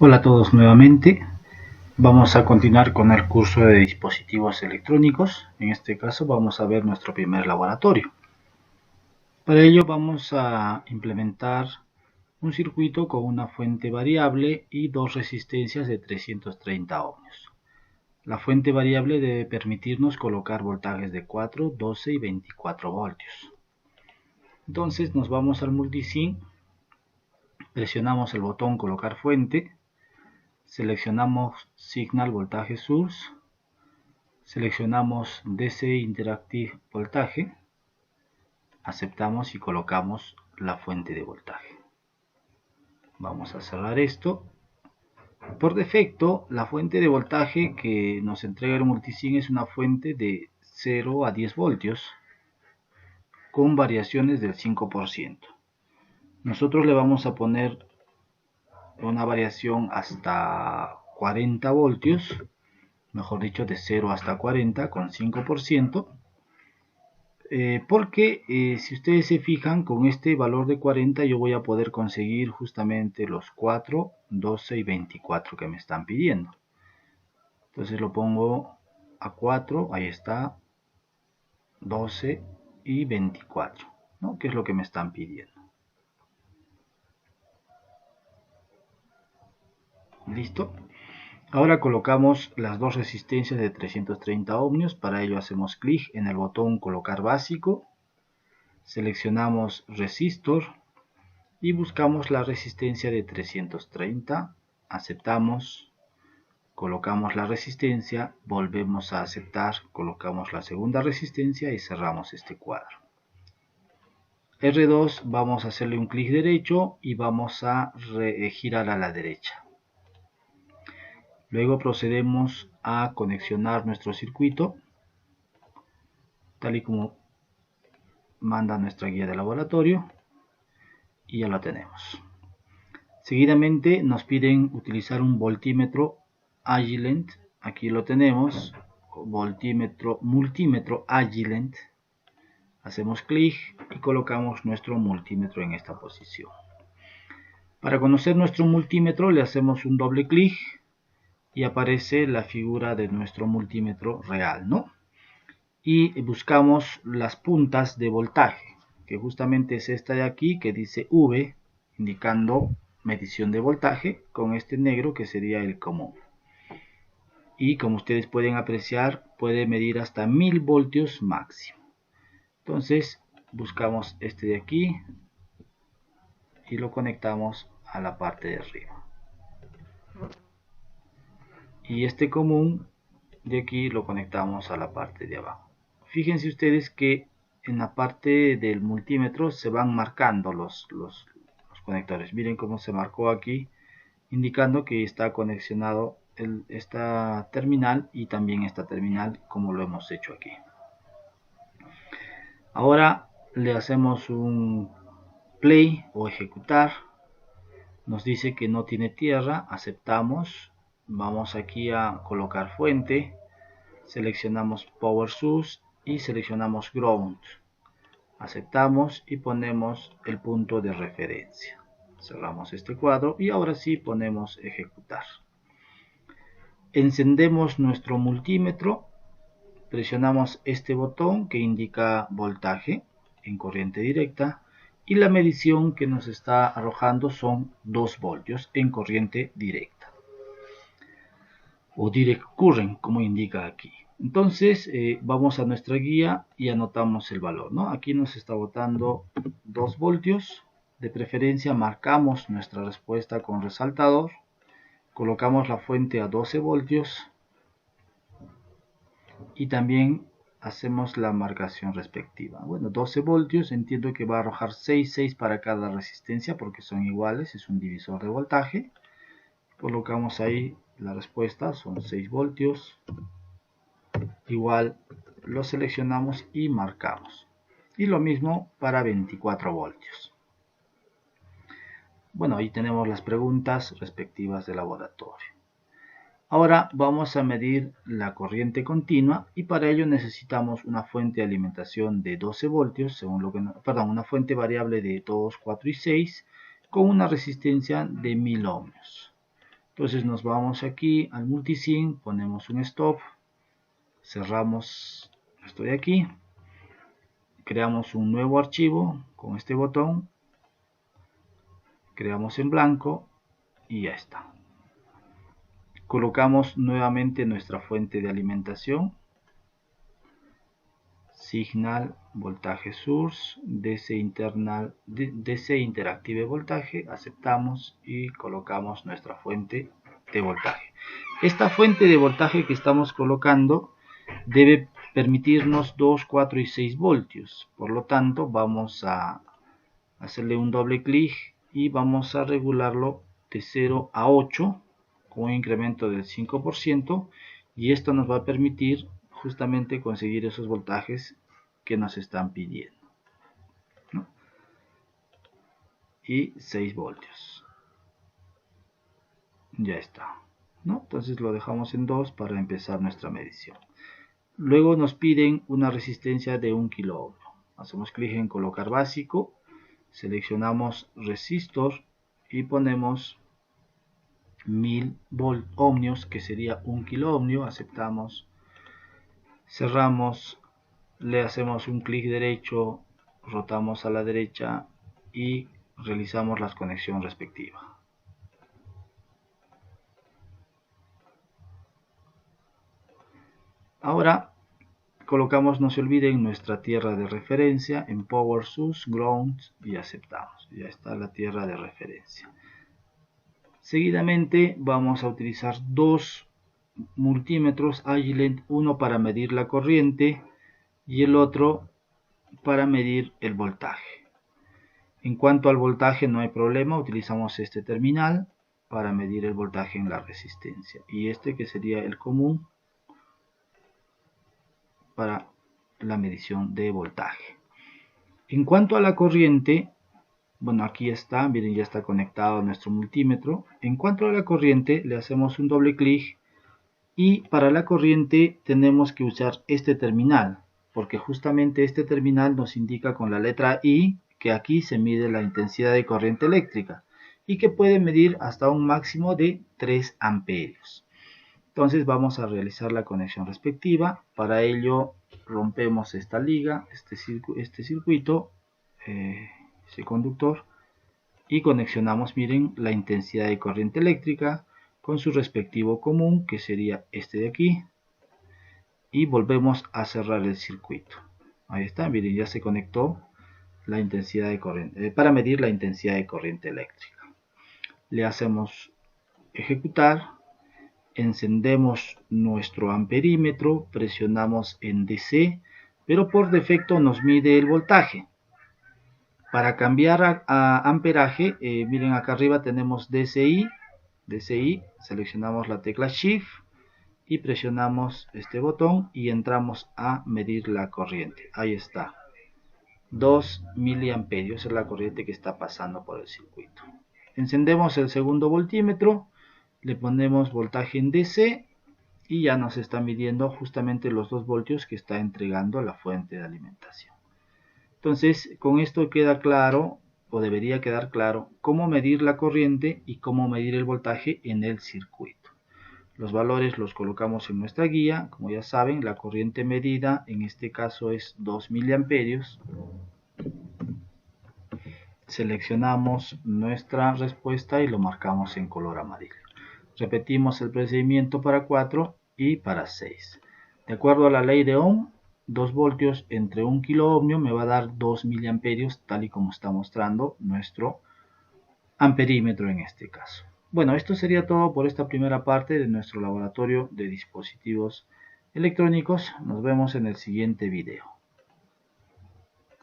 Hola a todos nuevamente. Vamos a continuar con el curso de dispositivos electrónicos. En este caso vamos a ver nuestro primer laboratorio. Para ello vamos a implementar un circuito con una fuente variable y dos resistencias de 330 ohmios. La fuente variable debe permitirnos colocar voltajes de 4, 12 y 24 voltios. Entonces nos vamos al multisim, presionamos el botón colocar fuente, seleccionamos Signal Voltaje Source, seleccionamos DC Interactive Voltaje, aceptamos y colocamos la fuente de voltaje. Vamos a cerrar esto. Por defecto, la fuente de voltaje que nos entrega el multisim es una fuente de 0 a 10 voltios con variaciones del 5%. Nosotros le vamos a poner una variación hasta 40 voltios, mejor dicho de 0 hasta 40 con 5%, porque si ustedes se fijan, con este valor de 40 yo voy a poder conseguir justamente los 4, 12 y 24 que me están pidiendo. Entonces lo pongo a 4, ahí está, 12 y 24, ¿no? Que es lo que me están pidiendo. ¿Listo? Ahora colocamos las dos resistencias de 330 ohmios. Para ello hacemos clic en el botón colocar básico, seleccionamos resistor y buscamos la resistencia de 330, aceptamos, colocamos la resistencia, volvemos a aceptar, colocamos la segunda resistencia y cerramos este cuadro. R2 vamos a hacerle un clic derecho y vamos a girar a la derecha. Luego procedemos a conexionar nuestro circuito, tal y como manda nuestra guía de laboratorio, y ya lo tenemos. Seguidamente nos piden utilizar un voltímetro Agilent, aquí lo tenemos, multímetro Agilent, hacemos clic y colocamos nuestro multímetro en esta posición. Para conocer nuestro multímetro le hacemos un doble clic y aparece la figura de nuestro multímetro real, ¿no? Y buscamos las puntas de voltaje, que justamente es esta de aquí que dice V, indicando medición de voltaje, con este negro que sería el común. Y como ustedes pueden apreciar, puede medir hasta 1000 voltios máximo. Entonces buscamos este de aquí y lo conectamos a la parte de arriba. Y este común de aquí lo conectamos a la parte de abajo. Fíjense ustedes que en la parte del multímetro se van marcando los conectores. Miren cómo se marcó aquí, indicando que está conexionado esta terminal y también esta terminal, como lo hemos hecho aquí. Ahora le hacemos un play o ejecutar. Nos dice que no tiene tierra, aceptamos. Vamos aquí a colocar fuente, seleccionamos Power Source y seleccionamos Ground. Aceptamos y ponemos el punto de referencia. Cerramos este cuadro y ahora sí ponemos ejecutar. Encendemos nuestro multímetro, presionamos este botón que indica voltaje en corriente directa y la medición que nos está arrojando son 2 voltios en corriente directa o direct current, como indica aquí. Entonces vamos a nuestra guía y anotamos el valor, ¿no? Aquí nos está botando 2 voltios. De preferencia marcamos nuestra respuesta con resaltador. Colocamos la fuente a 12 voltios. Y también hacemos la marcación respectiva. Bueno, 12 voltios, entiendo que va a arrojar 6 para cada resistencia porque son iguales, es un divisor de voltaje. Colocamos ahí la respuesta, son 6 voltios. Igual lo seleccionamos y marcamos. Y lo mismo para 24 voltios. Bueno, ahí tenemos las preguntas respectivas de laboratorio. Ahora vamos a medir la corriente continua y para ello necesitamos una fuente de alimentación de 12 voltios, según lo que, una fuente variable de 2, 4 y 6 con una resistencia de 1000 ohmios. Entonces nos vamos aquí al multisim, ponemos un stop, cerramos esto de aquí, creamos un nuevo archivo con este botón, creamos en blanco y ya está. Colocamos nuevamente nuestra fuente de alimentación, signal voltaje source, DC interactive voltaje, aceptamos y colocamos nuestra fuente de voltaje. Esta fuente de voltaje que estamos colocando debe permitirnos 2, 4 y 6 voltios. Por lo tanto, vamos a hacerle un doble clic y vamos a regularlo de 0 a 8 con un incremento del 5%, y esto nos va a permitir justamente conseguir esos voltajes que nos están pidiendo, ¿no? Y 6 voltios. Ya está, ¿no? Entonces lo dejamos en 2 para empezar nuestra medición. Luego nos piden una resistencia de 1 kilo ohm. Hacemos clic en colocar básico, seleccionamos resistor y ponemos 1000 ohmios, que sería 1 kilo ohmio. Aceptamos, cerramos, le hacemos un clic derecho, rotamos a la derecha y realizamos la conexión respectiva. Ahora colocamos, no se olviden, nuestra tierra de referencia en Power Source, Ground, y aceptamos. Ya está la tierra de referencia. Seguidamente vamos a utilizar dos multímetros Agilent, uno para medir la corriente y el otro para medir el voltaje. En cuanto al voltaje no hay problema, utilizamos este terminal para medir el voltaje en la resistencia, y este que sería el común para la medición de voltaje. En cuanto a la corriente, bueno, aquí está, miren, ya está conectado a nuestro multímetro. En cuanto a la corriente, le hacemos un doble clic y para la corriente tenemos que usar este terminal, porque justamente este terminal nos indica con la letra I que aquí se mide la intensidad de corriente eléctrica y que puede medir hasta un máximo de 3 amperios. Entonces vamos a realizar la conexión respectiva. Para ello rompemos esta liga, este circuito, ese conductor, y conexionamos, miren, la intensidad de corriente eléctrica con su respectivo común, que sería este de aquí, y volvemos a cerrar el circuito. Ahí está, miren, ya se conectó la intensidad de corriente, para medir la intensidad de corriente eléctrica. Le hacemos ejecutar, encendemos nuestro amperímetro, presionamos en DC, pero por defecto nos mide el voltaje. Para cambiar a amperaje, miren, acá arriba tenemos DCI, seleccionamos la tecla Shift y presionamos este botón y entramos a medir la corriente. Ahí está, 2 miliamperios es la corriente que está pasando por el circuito. Encendemos el segundo voltímetro, le ponemos voltaje en DC y ya nos está midiendo justamente los 2 voltios que está entregando la fuente de alimentación. Entonces, con esto queda claro, o debería quedar claro, cómo medir la corriente y cómo medir el voltaje en el circuito. Los valores los colocamos en nuestra guía. Como ya saben, la corriente medida en este caso es 2 miliamperios. Seleccionamos nuestra respuesta y lo marcamos en color amarillo. Repetimos el procedimiento para 4 y para 6. De acuerdo a la ley de Ohm, 2 voltios entre 1 kilo ohmio me va a dar 2 miliamperios, tal y como está mostrando nuestro amperímetro en este caso. Bueno, esto sería todo por esta primera parte de nuestro laboratorio de dispositivos electrónicos. Nos vemos en el siguiente video.